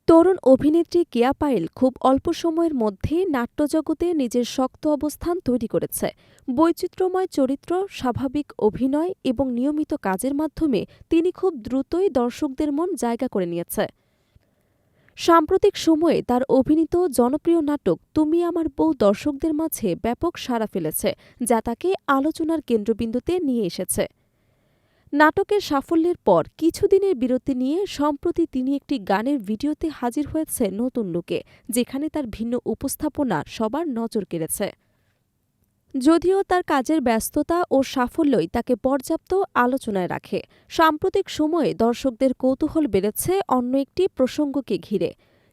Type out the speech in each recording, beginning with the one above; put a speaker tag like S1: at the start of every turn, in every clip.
S1: তরুণ অভিনেত্রী কেয়া পায়েল খুব অল্প সময়ের মধ্যেই নাট্যজগতে নিজের শক্ত অবস্থান তৈরি করেছে। বৈচিত্র্যময় চরিত্র, স্বাভাবিক অভিনয় এবং নিয়মিত কাজের মাধ্যমে তিনি খুব দ্রুতই দর্শকদের মন জায়গা করে নিয়েছে। সাম্প্রতিক সময়ে তার অভিনীত জনপ্রিয় নাটক তুমি আমার বউ দর্শকদের মাঝে ব্যাপক সাড়া ফেলেছে, যা তাকে আলোচনার কেন্দ্রবিন্দুতে নিয়ে এসেছে। নাটকের সাফল্যের পর কিছুদিনের বিরতি নিয়ে সম্প্রতি তিনি একটি গানের ভিডিওতে হাজির হয়েছে নতুন লুকে, যেখানে তার ভিন্ন উপস্থাপনা সবার নজর কেড়েছে। যদিও তার কাজের ব্যস্ততা ও সাফল্যই তাকে পর্যাপ্ত আলোচনায় রাখে, সাম্প্রতিক সময়ে দর্শকদের কৌতূহল বেড়েছে অন্য একটি প্রসঙ্গকে ঘিরে।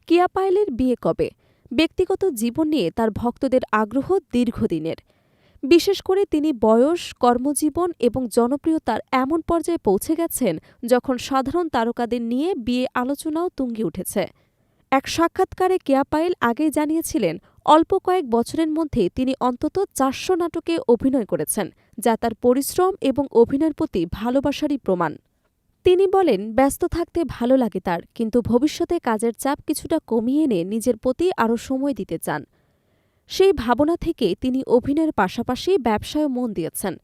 S1: কেয়া পায়েলের বিয়ে কবে? ব্যক্তিগত জীবন নিয়ে তার ভক্তদের আগ্রহ দীর্ঘদিনের। বিশেষ করে তিনি বয়স, কর্মজীবন এবং জনপ্রিয়তার এমন পর্যায়ে পৌঁছে গেছেন যখন সাধারণ তারকাদের নিয়ে বিয়ে আলোচনাও তুঙ্গে উঠেছে। এক সাক্ষাৎকারে কেয়া পায়েল আগেই জানিয়েছিলেন, অল্প কয়েক বছরের মধ্যে তিনি অন্তত ৪০০ নাটকে অভিনয় করেছেন, যা তার পরিশ্রম এবং অভিনয়ের প্রতি ভালোবাসারই প্রমাণ। তিনি বলেন, ব্যস্ত থাকতে ভালো লাগে তার, কিন্তু ভবিষ্যতে কাজের চাপ কিছুটা কমিয়ে এনে নিজের প্রতি আরও সময় দিতে চান। সেই ভাবনা থেকে তিনি অভিনয়ের পাশাপাশি ব্যবসায়ও মন দিয়েছেন।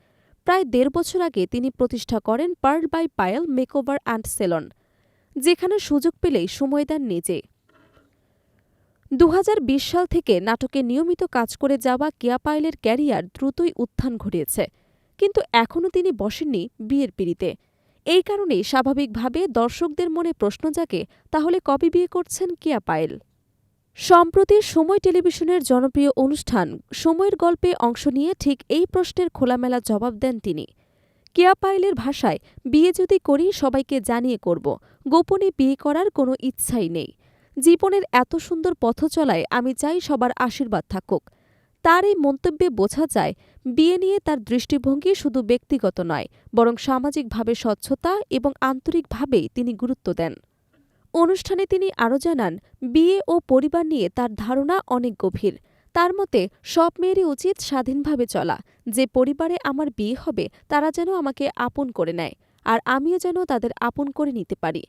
S1: প্রায় ১.৫ বছর আগে তিনি প্রতিষ্ঠা করেন Pearl by Payel makeover and salon, যেখানে সুযোগ পেলেই সময় দেন নিজে। ২০২০ সাল থেকে নাটকে নিয়মিত কাজ করে যাওয়া কেয়া পায়েলের ক্যারিয়ার দ্রুতই উত্থান ঘটিয়েছে, কিন্তু এখনও তিনি বসেননি বিয়ের পিঁড়িতে। এই কারণেই স্বাভাবিকভাবে দর্শকদের মনে প্রশ্ন জাগে, তাহলে কবে বিয়ে করছেন কেয়া পায়েল? সম্প্রতি সময় টেলিভিশনের জনপ্রিয় অনুষ্ঠান সময়ের গল্পে অংশ নিয়ে ঠিক এই প্রশ্নের খোলামেলা জবাব দেন তিনি। কেয়া পায়েলের ভাষায়, বিয়ে যদি করি সবাইকে জানিয়ে করব, গোপনে বিয়ে করার কোনো ইচ্ছাই নেই। জীবনের এত সুন্দর পথ চলায় আমি চাই সবার আশীর্বাদ থাকুক। তার এই মন্তব্যে বোঝা যায়, বিয়ে নিয়ে তার দৃষ্টিভঙ্গি শুধু ব্যক্তিগত নয়, বরং সামাজিকভাবে স্বচ্ছতা এবং আন্তরিকভাবেই তিনি গুরুত্ব দেন। অনুষ্ঠানে তিনি আরও জানান, বিয়ে ও পরিবার নিয়ে তার ধারণা অনেক গভীর। তার মতে, সব মেয়েরই উচিত স্বাধীনভাবে চলা। যে পরিবারে আমার বিয়ে হবে তারা যেন আমাকে আপন করে নেয়, আর আমিও যেন তাদের আপন করে নিতে পারি।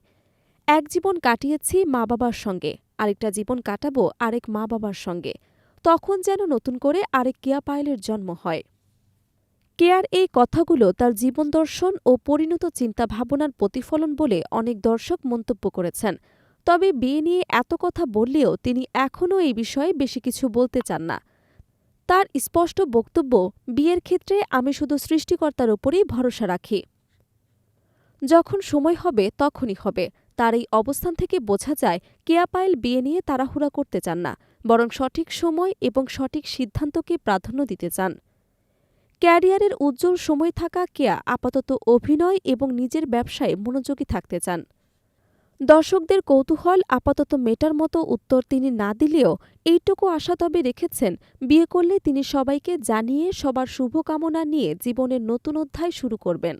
S1: এক জীবন কাটিয়েছি মা বাবার সঙ্গে, আরেকটা জীবন কাটাবো আরেক মা বাবার সঙ্গে, তখন যেন নতুন করে আরেক কেয়া পায়েলের জন্ম হয়। কেয়ার এই কথাগুলো তার জীবন দর্শন ও পরিণত চিন্তাভাবনার প্রতিফলন বলে অনেক দর্শক মন্তব্য করেছেন। তবে বিয়ে নিয়ে এত কথা বললেও তিনি এখনও এই বিষয়ে বেশি কিছু বলতে চান না। তার স্পষ্ট বক্তব্য, বিয়ের ক্ষেত্রে আমি শুধু সৃষ্টিকর্তার উপরই ভরসা রাখি। যখন সময় হবে তখনই হবে। তার এই অবস্থান থেকে বোঝা যায়, কেয়া পায়েল বিয়ে নিয়ে তাড়াহুড়া করতে চান না, বরং সঠিক সময় এবং সঠিক সিদ্ধান্তকে প্রাধান্য দিতে চান। ক্যারিয়ারের উজ্জ্বল সময় থাকা কেয়া আপাতত অভিনয় এবং নিজের ব্যবসায় মনোযোগী থাকতে চান। দর্শকদের কৌতূহল আপাতত মেটার মতো উত্তর তিনি না দিলেও এইটুকু আশা তবে রেখেছেন, বিয়ে করলে তিনি সবাইকে জানিয়ে সবার শুভকামনা নিয়ে জীবনের নতুন অধ্যায় শুরু করবেন।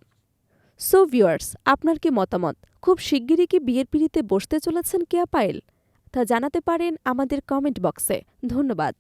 S1: সো ভিউয়ার্স, আপনার কি মতামত? খুব শিগগিরই কি বিয়ের পিঁড়িতে বসতে চলেছেন কেয়া পায়েল? তা জানাতে পারেন আমাদের কমেন্ট বক্সে। ধন্যবাদ।